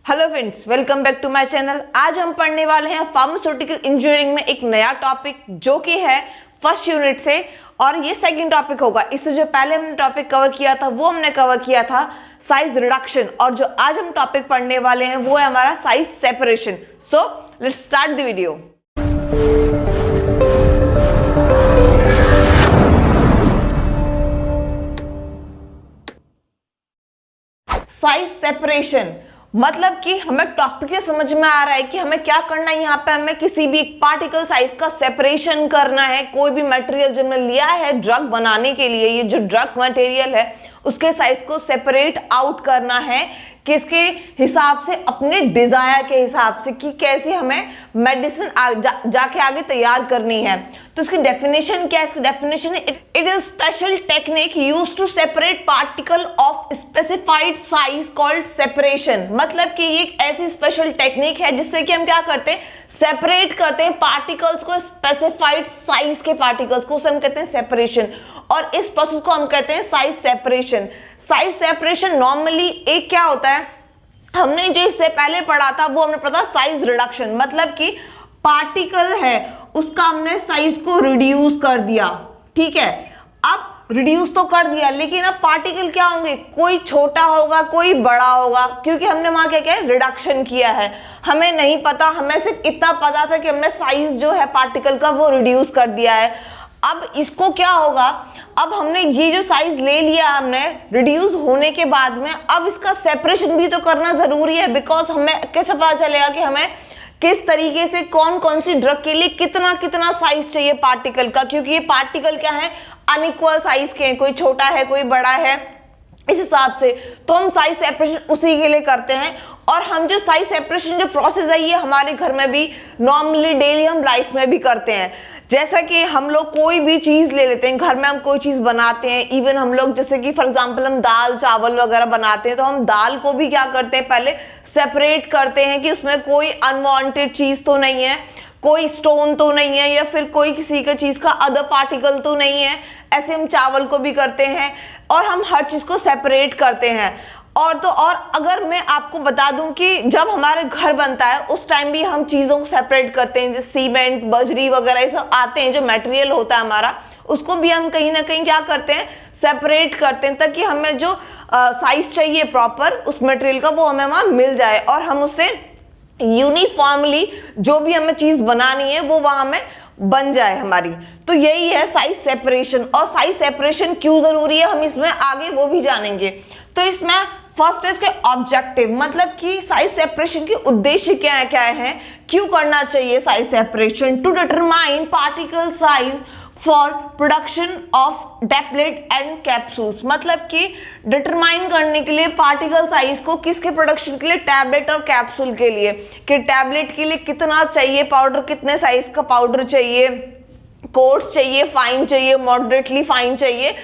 Hello friends, welcome back to my channel. आज हम पढ़ने वाले हैं फार्मास्यूटिकल इंजीनियरिंग में एक नया टॉपिक जो कि है फर्स्ट यूनिट से, और ये सेकंड टॉपिक होगा। इससे जो पहले हमने टॉपिक कवर किया था वो हमने कवर किया था साइज रिडक्शन, और जो आज हम टॉपिक पढ़ने वाले हैं वो है हमारा size separation. So let's start the video. Size separation मतलब कि हमें टॉपिक से समझ में आ रहा है कि हमें क्या करना है। यहाँ पे हमें किसी भी पार्टिकल साइज का सेपरेशन करना है। कोई भी मटेरियल जो हमने लिया है ड्रग बनाने के लिए, ये जो ड्रग मटेरियल है उसके साइज को सेपरेट आउट करना है, किसके हिसाब से, अपने डिजायर के हिसाब से कि कैसे हमें मेडिसिन जाके आगे तैयार करनी है। तो इसकी डेफिनेशन क्या है? इसकी डेफिनेशन है it is special technique used to separate particle of specified size called separation. मतलब कि ये एक ऐसी स्पेशल टेक्निक है जिससे कि हम क्या करते हैं, सेपरेट करते हैं पार्टिकल्स को, स्पेसिफाइड साइज के पार्टिकल्स को, उसे हम कहते हैं सेपरेशन। और इस प्रोसेस को हम कहते हैं size separation. Size separation normally एक क्या होता है, हमने जो इससे पहले पढ़ा था वो हमने पढ़ा साइज रिडक्शन। मतलब कि पार्टिकल है उसका हमने साइज को रिड्यूस कर दिया, ठीक है। अब रिड्यूस तो कर दिया, लेकिन अब पार्टिकल क्या होंगे, कोई छोटा होगा कोई बड़ा होगा, क्योंकि हमने वहां क्या किया, रिडक्शन किया है। हमें नहीं पता, हमें सिर्फ इतना पता था कि हमने साइज जो है पार्टिकल का वो रिड्यूस कर दिया है। अब इसको क्या होगा, अब हमने ये जो साइज ले लिया हमने रिड्यूस होने के बाद में, अब इसका सेपरेशन भी तो करना जरूरी है। बिकॉज हमें कैसे पता चलेगा कि हमें किस तरीके से कौन कौन सी ड्रग के लिए कितना कितना साइज चाहिए पार्टिकल का, क्योंकि ये पार्टिकल क्या है, अनइक्वल साइज के हैं, कोई छोटा है कोई बड़ा है। इस हिसाब से तो हम साइज सेपरेशन उसी के लिए करते हैं। और हम जो साइज सेपरेशन जो प्रोसेस है ये हमारे घर में भी नॉर्मली डेली हम लाइफ में भी करते हैं। जैसा कि हम लोग कोई भी चीज ले लेते हैं, घर में हम कोई चीज बनाते हैं, इवन हम लोग जैसे कि फॉर एग्जांपल हम दाल चावल वगैरह बनाते हैं, तो हम दाल को भी क्या करते हैं, पहले सेपरेट करते हैं कि उसमें कोई अनवांटेड चीज तो नहीं है, कोई स्टोन तो नहीं है, या फिर कोई किसी का चीज का अदर पार्टिकल तो नहीं है। ऐसे हम चावल को भी करते हैं और हम हर चीज को सेपरेट करते हैं। और तो और अगर मैं आपको बता दूं कि जब हमारे घर बनता है उस टाइम भी हम चीजों को सेपरेट करते हैं, जैसे सीमेंट बजरी वगैरह ये सब आते हैं, जो मटेरियल होता है हमारा उसको भी हम कहीं ना कहीं क्या करते हैं, सेपरेट करते हैं, ताकि हमें जो साइज चाहिए प्रॉपर उस मटेरियल का वो हमें वहां मिल जाए और हम उससे यूनिफॉर्मली जो भी हमें चीज बनानी है वो वहां हमें बन जाए हमारी। तो यही है साइज सेपरेशन। और साइज सेपरेशन क्यों जरूरी है हम इसमें आगे वो भी जानेंगे। तो इसमें फर्स्ट है इसके ऑब्जेक्टिव, मतलब कि साइज सेपरेशन के उद्देश्य क्या है, क्यों करना चाहिए size separation. To determine particle size for production of tablet and capsules, मतलब कि डिटरमाइन करने के लिए पार्टिकल साइज को, किसके प्रोडक्शन के लिए, टैबलेट और कैप्सूल के लिए, कि टैबलेट के लिए कितना चाहिए पाउडर, कितने साइज का पाउडर चाहिए, कोर्स चाहिए, फाइन चाहिए, मॉडरेटली फाइन चाहिए,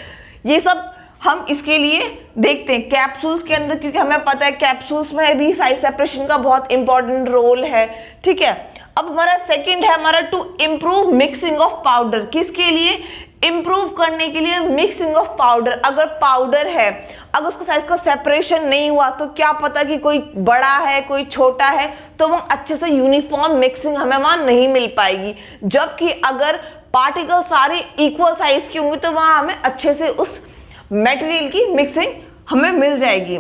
ये सब हम इसके लिए देखते हैं। कैप्सूल्स के अंदर, क्योंकि हमें पता है कैप्सूल्स में भी साइज सेपरेशन का बहुत इंपॉर्टेंट रोल है, ठीक है। अब हमारा सेकंड है हमारा to improve mixing of powder. किसके लिए, इम्प्रूव करने के लिए मिक्सिंग ऑफ पाउडर। अगर पाउडर है, अगर उसका साइज का सेपरेशन नहीं हुआ तो क्या पता कि कोई बड़ा है कोई छोटा है, तो वो अच्छे से यूनिफॉर्म मिक्सिंग हमें वहां नहीं मिल पाएगी। जबकि अगर पार्टिकल सारे इक्वल साइज के होंगे तो वहां हमें अच्छे से उस मटेरियल की मिक्सिंग हमें मिल जाएगी।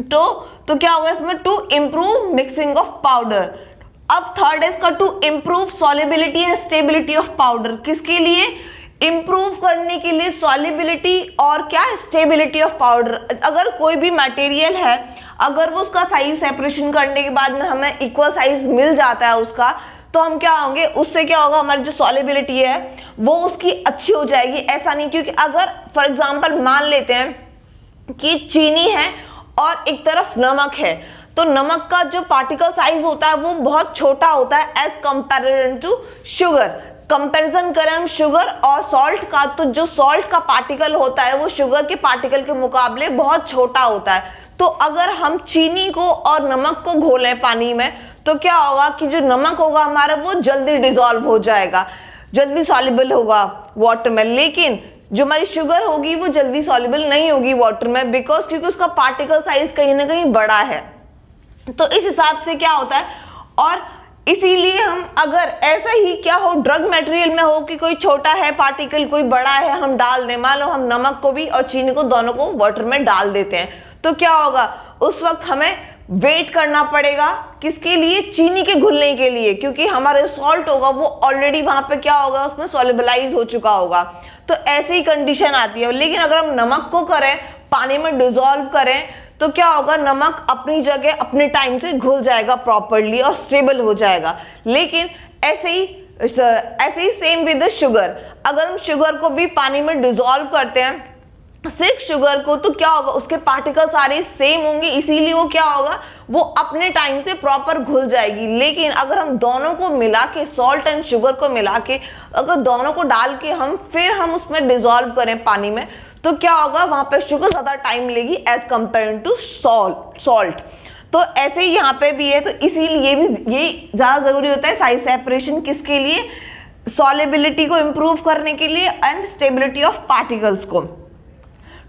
तो क्या होगा इसमें, to improve mixing of powder. अब थर्ड है इसका to improve solubility and stability of powder. किसके लिए, इम्प्रूव करने के लिए सॉल्युबिलिटी और क्या, स्टेबिलिटी ऑफ पाउडर। अगर कोई भी मटेरियल है, अगर वो उसका साइज सेपरेशन करने के बाद में हमें इक्वल साइज मिल जाता है उसका, तो हम क्या होंगे, उससे क्या होगा, हमारी जो सॉल्युबिलिटी है वो उसकी अच्छी हो जाएगी। ऐसा नहीं, क्योंकि अगर फॉर एग्जांपल मान लेते हैं कि चीनी है और एक तरफ नमक है, तो नमक का जो पार्टिकल साइज होता है वो बहुत छोटा होता है as comparison to sugar. Comparison करें हम शुगर और सॉल्ट का, तो जो सॉल्ट का पार्टिकल होता है वो शुगर के पार्टिकल के मुकाबले बहुत छोटा होता है। तो अगर हम चीनी को और नमक को घोलें पानी में, तो क्या होगा कि जो नमक होगा हमारा वो जल्दी डिसॉल्व हो जाएगा, जल्दी सॉल्युबल होगा वाटर में। लेकिन जो हमारी शुगर होगी वो जल्दी सॉल्युबल नहीं होगी वाटर में, बिकॉज क्योंकि उसका पार्टिकल साइज कहीं ना कहीं बड़ा है। तो इस हिसाब से क्या होता है, और इसीलिए हम अगर ऐसा ही क्या हो ड्रग मटेरियल में हो कि कोई छोटा है पार्टिकल कोई बड़ा है, हम डाल दें, मान लो हम नमक को भी और चीनी को दोनों को वाटर में डाल देते हैं, तो क्या होगा उस वक्त हमें वेट करना पड़ेगा किसके लिए, चीनी के घुलने के लिए, क्योंकि हमारा सॉल्ट होगा वो ऑलरेडी वहां पे क्या होगा उसमें सॉल्युबलाइज हो चुका होगा। तो ऐसी ही कंडीशन आती है। लेकिन अगर हम नमक को करें पानी में डिसॉल्व करें तो क्या होगा, नमक अपनी जगह अपने टाइम से घुल जाएगा प्रॉपर्ली और स्टेबल हो जाएगा। लेकिन ऐसे ही सेम विद द शुगर, अगर हम शुगर को भी पानी में डिसॉल्व करते हैं सिर्फ शुगर को, तो क्या होगा उसके पार्टिकल सारे सेम होंगे, इसीलिए वो क्या होगा वो अपने टाइम से प्रॉपर घुल जाएगी। लेकिन अगर हम दोनों को मिला के, सॉल्ट एंड शुगर को मिला के, अगर दोनों को डाल के हम उसमें डिसॉल्व करें पानी में, तो क्या होगा वहां पे शुगर ज्यादा टाइम लेगी एज कंपेयर टू सॉल्ट। तो ऐसे ही यहाँ पे भी है, तो इसीलिए भी ये ज्यादा जरूरी होता है साइज सेपरेशन, किसके लिए, सॉल्युबिलिटी को इंप्रूव करने के लिए एंड स्टेबिलिटी ऑफ पार्टिकल्स को।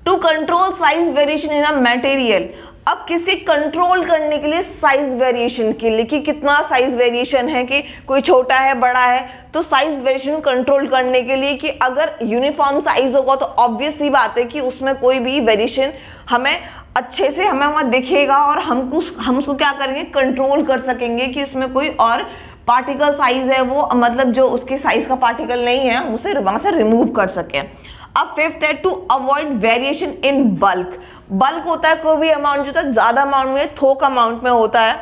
To control size variation in a material, अब किसके कंट्रोल करने के लिए, साइज वेरिएशन के लिए, कि कितना साइज वेरिएशन है, कि कोई छोटा है बड़ा है, तो साइज वेरिएशन कंट्रोल करने के लिए कि अगर यूनिफॉर्म साइज होगा तो ऑब्वियस सी बात है कि उसमें कोई भी वेरिएशन हमें अच्छे से हमें वहां दिखेगा और हम उसको क्या करेंगे कंट्रोल कर सकेंगे कि उसमें कोई और पार्टिकल साइज है वो मतलब जो उसकी साइज का पार्टिकल नहीं है हम उसे वहां से रिमूव कर सकें। अब फिफ्थ है to avoid variation in bulk. Bulk होता है कोई भी अमाउंट जो है ज्यादा अमाउंट में थोक अमाउंट में होता है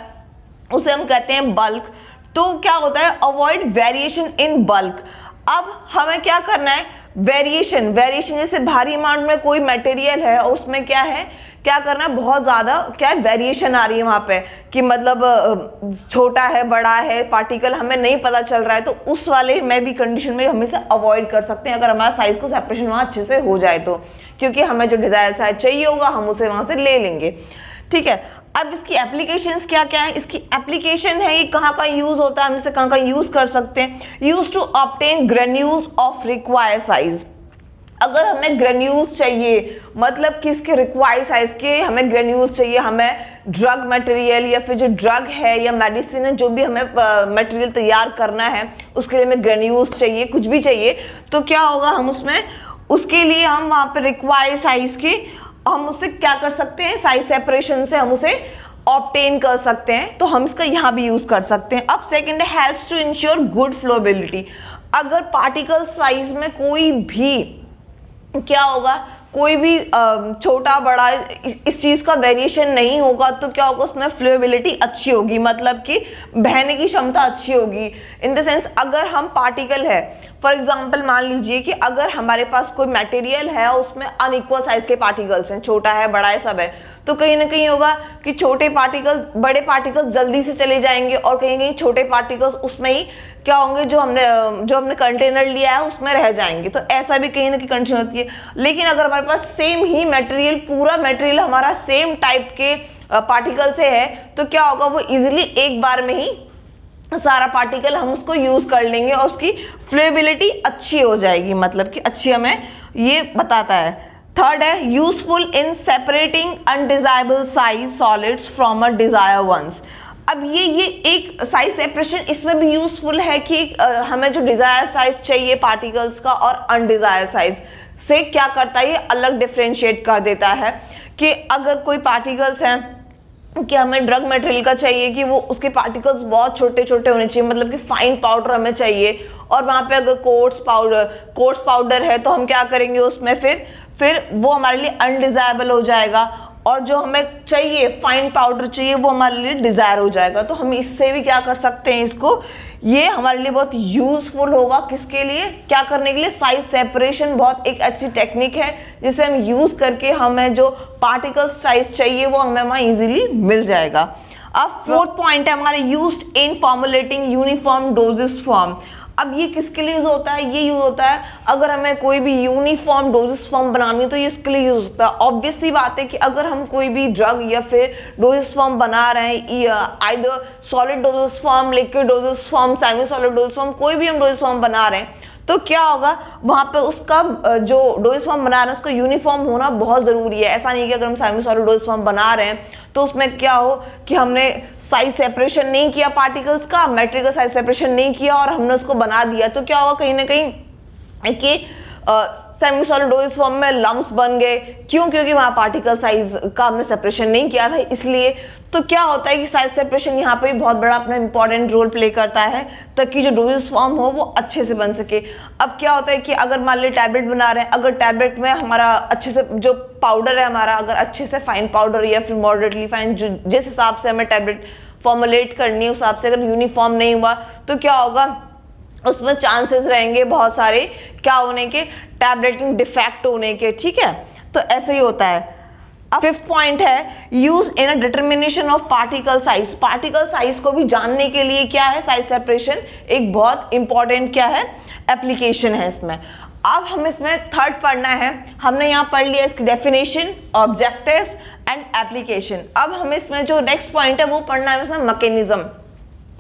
उसे हम कहते हैं बल्क। तो क्या होता है अवॉइड वेरिएशन इन बल्क। अब हमें क्या करना है वेरिएशन जैसे भारी अमाउंट में कोई मटेरियल है उसमें क्या करना है बहुत ज्यादा क्या वेरिएशन आ रही है वहां पे कि मतलब छोटा है बड़ा है पार्टिकल हमें नहीं पता चल रहा है, तो उस वाले में भी कंडीशन में हम इसे अवॉइड कर सकते हैं अगर हमारा साइज को सेपरेशन वहां अच्छे से हो जाए तो, क्योंकि हमें जो डिजायर साइज चाहिए होगा हम उसे वहां से ले लेंगे। ठीक है, अब इसकी एप्लीकेशंस क्या क्या है, इसकी एप्लीकेशन है ये कहाँ का यूज होता है, हम इसे कहाँ का यूज कर सकते हैं। Use to obtain granules of required size. अगर हमें ग्रेन्यूल्स चाहिए मतलब किसके रिक्वायर्ड साइज के हमें ग्रेन्यूल्स चाहिए, हमें ड्रग मटेरियल या फिर जो ड्रग है या मेडिसिन है जो भी हमें मटेरियल तैयार करना है उसके लिए हमें ग्रेन्यूल्स चाहिए, कुछ भी चाहिए, तो क्या होगा हम उसमें उसके लिए हम वहाँ पे रिक्वायर्ड साइज के हम उससे क्या कर सकते हैं साइज सेपरेशन से हम उसे ऑब्टेन कर सकते हैं, तो हम इसका यहाँ भी यूज कर सकते हैं। अब second helps to ensure good flowability. अगर पार्टिकल साइज में कोई भी क्या होगा कोई भी छोटा बड़ा इस चीज का वेरिएशन नहीं होगा तो क्या होगा उसमें फ्लोएबिलिटी अच्छी होगी, मतलब कि बहने की क्षमता अच्छी होगी। इन द सेंस अगर हम पार्टिकल है फॉर एग्जांपल मान लीजिए कि अगर हमारे पास कोई मटेरियल है उसमें अनइक्वल साइज के पार्टिकल्स हैं, छोटा है बड़ा है सब है, तो कहीं ना कहीं होगा कि छोटे पार्टिकल बड़े पार्टिकल्स जल्दी से चले जाएंगे और कहीं कहीं छोटे पार्टिकल्स उसमें ही क्या होंगे जो हमने कंटेनर लिया है उसमें रह जाएंगे, तो ऐसा भी कहीं ना कहीं कंडीशन होती है। लेकिन अगर हमारे पास सेम ही मटेरियल पूरा मटेरियल हमारा सेम टाइप के पार्टिकल से है तो क्या होगा वो इजीली एक बार में ही सारा पार्टिकल हम उसको यूज कर लेंगे और उसकी फ्लोएबिलिटी अच्छी हो जाएगी, मतलब कि अच्छी हमें ये बताता है। थर्ड है useful in separating undesirable size solids from a desire ones. अब ये एक साइज सेपरेशन इसमें भी यूजफुल है कि हमें जो डिजायर साइज चाहिए पार्टिकल्स का और अनडिजायर साइज से क्या करता है ये अलग डिफरेंशिएट कर देता है कि अगर कोई पार्टिकल्स हैं कि हमें ड्रग मटेरियल का चाहिए कि वो उसके पार्टिकल्स बहुत छोटे छोटे होने चाहिए, मतलब कि फाइन पाउडर हमें चाहिए, और वहाँ पे अगर कोर्स पाउडर है तो हम क्या करेंगे उसमें फिर वो हमारे लिए अनडिजायरेबल हो जाएगा, और जो हमें चाहिए फाइन पाउडर चाहिए वो हमारे लिए डिजायर हो जाएगा। तो हम इससे भी क्या कर सकते हैं इसको, ये हमारे लिए बहुत यूजफुल होगा किसके लिए क्या करने के लिए साइज सेपरेशन बहुत एक अच्छी टेक्निक है जिसे हम यूज करके हमें जो पार्टिकल साइज चाहिए वो हमें वहाँ इजीली मिल जाएगा। अब फोर्थ पॉइंट है हमारे used in formulating uniform doses form. अब ये किसके लिए यूज होता है, ये यूज होता है अगर हमें कोई भी यूनिफॉर्म डोजेस फॉर्म बनानी है तो ये इसके लिए यूज होता है। ऑब्वियस सी बात है कि अगर हम कोई भी ड्रग या फिर डोजेस फॉर्म बना रहे हैं either solid doses form liquid dosage form semi solid doses form कोई भी हम डोजेस फॉर्म बना रहे हैं तो क्या होगा वहां पे उसका जो डोइस फॉर्म बना रहे हैं उसका यूनिफॉर्म होना बहुत जरूरी है। ऐसा नहीं कि अगर हम साइनसॉइडल डोइस फॉर्म बना रहे हैं तो उसमें क्या हो कि हमने साइज सेपरेशन नहीं किया पार्टिकल्स का, मेटेरियल का साइज सेपरेशन नहीं किया और हमने उसको बना दिया, तो क्या होगा कहीं ना कहीं कि सेमी सॉलिड डोइस फॉर्म में लम्प्स बन गए। क्यों? क्योंकि वहाँ पार्टिकल साइज का हमने सेपरेशन नहीं किया था, इसलिए। तो क्या होता है कि साइज सेपरेशन यहाँ पे भी बहुत बड़ा अपना इंपॉर्टेंट रोल प्ले करता है ताकि जो डोइस फॉर्म हो वो अच्छे से बन सके। अब क्या होता है कि अगर मान लीजिए टैबलेट बना रहे हैं, अगर टैबलेट में हमारा अच्छे से जो पाउडर है हमारा अगर अच्छे से फाइन पाउडर या फिर मॉडरेटली फाइन जिस हिसाब से हमें टैबलेट फॉर्मुलेट करनी है उस हिसाब से अगर यूनिफॉर्म नहीं हुआ तो क्या होगा, उसमें चांसेस रहेंगे बहुत सारे क्या होने के, टैबलेटिंग डिफेक्ट होने के। ठीक है, तो ऐसे ही होता है। अब 5th पॉइंट है use in a determination of particle size. Particle size को भी जानने के लिए क्या है, साइज सेपरेशन एक बहुत इंपॉर्टेंट क्या है, एप्लीकेशन है इसमें। अब हम इसमें 3rd पढ़ना है। हमने यहाँ पढ़ लिया इसकी डेफिनेशन, ऑब्जेक्टिव्स एंड एप्लीकेशन। अब हम इसमें जो नेक्स्ट पॉइंट है वो पढ़ना है इसमें मैकेनिज्म,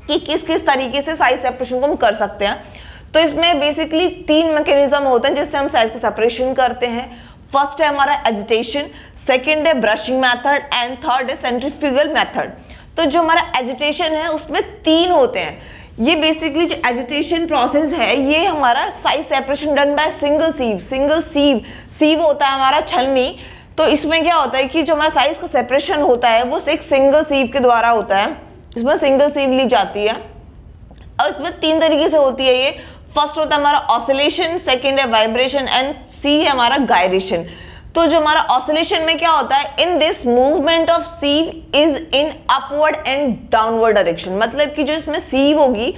कि किस किस तरीके से साइज सेपरेशन को हम कर सकते हैं। तो इसमें बेसिकली 3 मैकेनिज्म होते हैं जिससे हम साइज का सेपरेशन करते हैं। फर्स्ट है हमारा एजिटेशन, सेकंड है ब्रशिंग मेथड एंड थर्ड है सेंट्रीफ्यूगल मेथड। तो जो हमारा एजिटेशन है उसमें 3 होते हैं। ये बेसिकली जो एजिटेशन प्रोसेस है ये हमारा size separation done by single sieve. Single sieve, sieve होता है हमारा छलनी। तो इसमें क्या होता है कि जो हमारा साइज का सेपरेशन होता है वो एक सिंगल सीव के द्वारा होता है। इसमें सिंगल सीव ली जाती है और इसमें 3 तरीके से होती है ये। फर्स्ट होता है हमारा ऑसिलेशन, सेकंड है वाइब्रेशन एंड सी है हमारा गायरेशन। तो जो हमारा ऑसिलेशन में क्या होता है, in this movement of sieve is in upward and downward direction. मतलब कि जो इसमें सीव होगी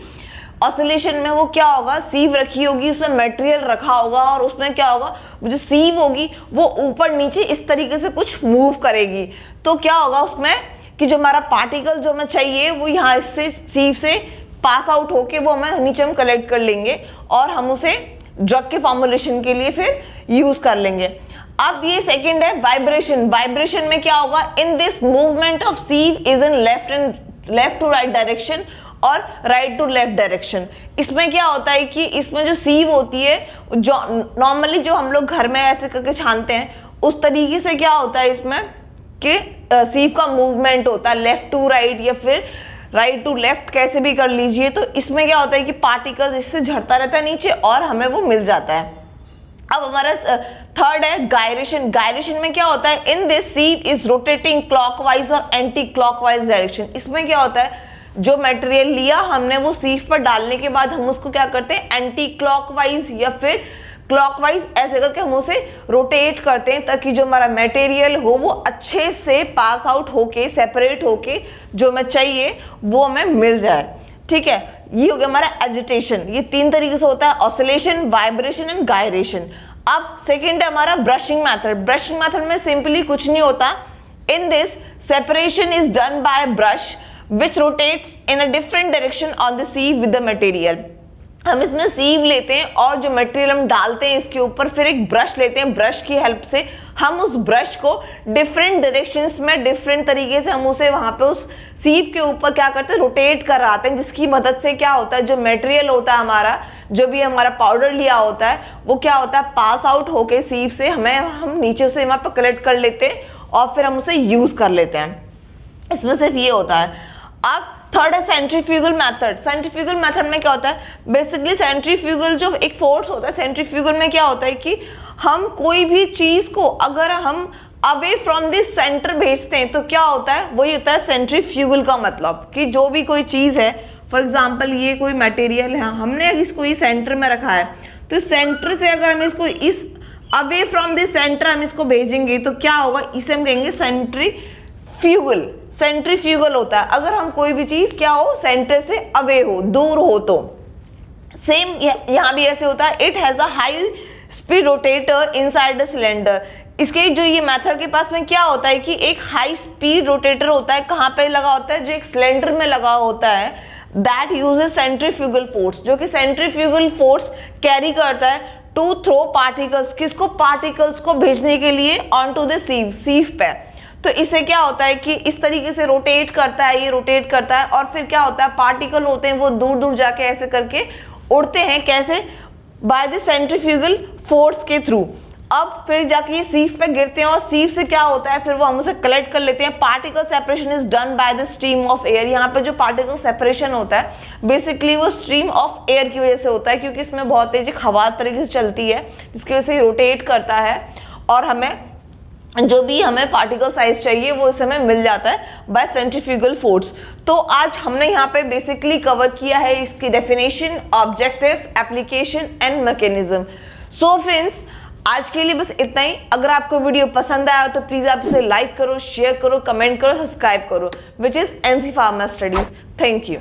ऑसिलेशन में वो क्या होगा, सीव रखी होगी, उसमें मटेरियल रखा होगा और उसमें क्या होगा, वो जो सीव होगी वो ऊपर नीचे इस तरीके से कुछ मूव करेगी। तो क्या होगा उसमें कि जो हमारा पार्टिकल जो हमें चाहिए वो यहाँ से सीव से पास आउट होके वो हमें नीचे हम कलेक्ट कर लेंगे और हम उसे ड्रग के फॉर्मुलेशन के लिए फिर यूज कर लेंगे। अब ये सेकंड है वाइब्रेशन। वाइब्रेशन में क्या होगा, in this movement of sieve is in left to right direction और राइट टू लेफ्ट डायरेक्शन। इसमें क्या होता है कि इसमें जो सीव होती है जो नॉर्मली जो हम लोग घर में ऐसे करके छानते हैं उस तरीके से क्या होता है इसमें कि सीव का मूवमेंट होता है लेफ्ट टू राइट या फिर राइट टू लेफ्ट, कैसे भी कर लीजिए। तो इसमें क्या होता है कि पार्टिकल्स इससे झड़ता रहता है नीचे और हमें वो मिल जाता है। अब हमारा थर्ड है गायरेशन। गायरेशन में क्या होता है, in this sieve is rotating clockwise और एंटी क्लॉकवाइज डायरेक्शन। इसमें क्या होता है, जो मटेरियल लिया हमने वो सीव पर डालने के बाद हम उसको क्या करते हैं, एंटी क्लॉकवाइज या फिर क्लॉकवाइज ऐसे करके हम उसे रोटेट करते हैं ताकि जो हमारा मटेरियल हो वो अच्छे से पास आउट होके सेपरेट होके जो हमें चाहिए वो हमें मिल जाए। ठीक है, ये हो गया हमारा एजिटेशन। ये 3 तरीके से होता है, ऑसिलेशन, वाइब्रेशन एंड गायरेशन। अब सेकंड है हमारा ब्रशिंग मेथड। ब्रशिंग मेथड में सिंपली कुछ नहीं होता, in this separation is done by brush which rotates in a different direction on the सीव with the material. हम इसमें सीव लेते हैं और जो मटेरियल हम डालते हैं इसके ऊपर फिर एक ब्रश लेते हैं, ब्रश की हेल्प से हम उस ब्रश को डिफरेंट डायरेक्शंस में डिफरेंट तरीके से हम उसे वहां पे उस सीव के ऊपर क्या करते हैं, रोटेट कराते हैं, जिसकी मदद से क्या होता है, जो मटेरियल होता है हमारा, जो भी हमारा पाउडर लिया होता है वो क्या होता है, पास आउट होके सीव से हम नीचे से वहां पर कलेक्ट कर लेते हैं और फिर हम उसे यूज कर लेते हैं। इसमें सिर्फ ये होता है। अब थर्ड है सेंट्रीफ्यूगल मेथड। सेंट्रीफ्यूगल मेथड में क्या होता है, बेसिकली सेंट्रीफ्यूगल जो एक फोर्स होता है, सेंट्रीफ्यूगल में क्या होता है कि हम कोई भी चीज को अगर हम अवे फ्रॉम दिस सेंटर भेजते हैं तो क्या होता है, वही होता है सेंट्रीफ्यूगल का मतलब कि जो भी कोई चीज है, फॉर एग्जाम्पल ये कोई मटेरियल है, हमने इसको ये सेंटर में रखा है, तो सेंटर से अगर हम इसको इस अवे फ्रॉम दिस सेंटर हम इसको भेजेंगे तो क्या होगा, इसे हम कहेंगे सेंट्रीफ्यूगल। सेंट्रीफ्यूगल होता है अगर हम कोई भी चीज क्या हो, सेंटर से अवे हो, दूर हो। तो सेम यहाँ भी ऐसे होता है, it has a high speed rotator inside the cylinder. इसके जो ये मेथड के पास में क्या होता है कि एक हाई स्पीड रोटेटर होता है, कहाँ पे लगा होता है, जो एक सिलेंडर में लगा होता है, दैट यूजेस सेंट्रीफ्यूगल फोर्स, जो कि सेंट्रीफ्यूगल फोर्स कैरी करता है टू थ्रो पार्टिकल्स, किसको, पार्टिकल्स को भेजने के लिए ऑन टू द सीव, सीव पे। तो इससे क्या होता है कि इस तरीके से रोटेट करता है, ये रोटेट करता है और फिर क्या होता है, पार्टिकल होते हैं वो दूर दूर जाके ऐसे करके उड़ते हैं, कैसे, बाय द सेंट्रीफ्यूगल फोर्स के थ्रू। अब फिर जाके ये सीव पे गिरते हैं और सीव से क्या होता है, फिर वो हम उसे कलेक्ट कर लेते हैं। Particle separation is done by the stream of air. यहाँ पे जो पार्टिकल सेपरेशन होता है बेसिकली वो स्ट्रीम ऑफ एयर की वजह से होता है, क्योंकि इसमें बहुत तेज हवा तरीके से चलती है जिसकी वजह से रोटेट करता है और हमें जो भी हमें पार्टिकल साइज चाहिए वो इस हमें मिल जाता है बाय सेंट्रीफ्यूगल फोर्स। तो आज हमने यहाँ पे बेसिकली कवर किया है इसकी definition, objectives, application and mechanism. So friends, आज के लिए बस इतना ही। अगर आपको वीडियो पसंद आया तो प्लीज आप इसे लाइक करो, शेयर करो, कमेंट करो, सब्सक्राइब करो, which is NC pharma studies. Thank you.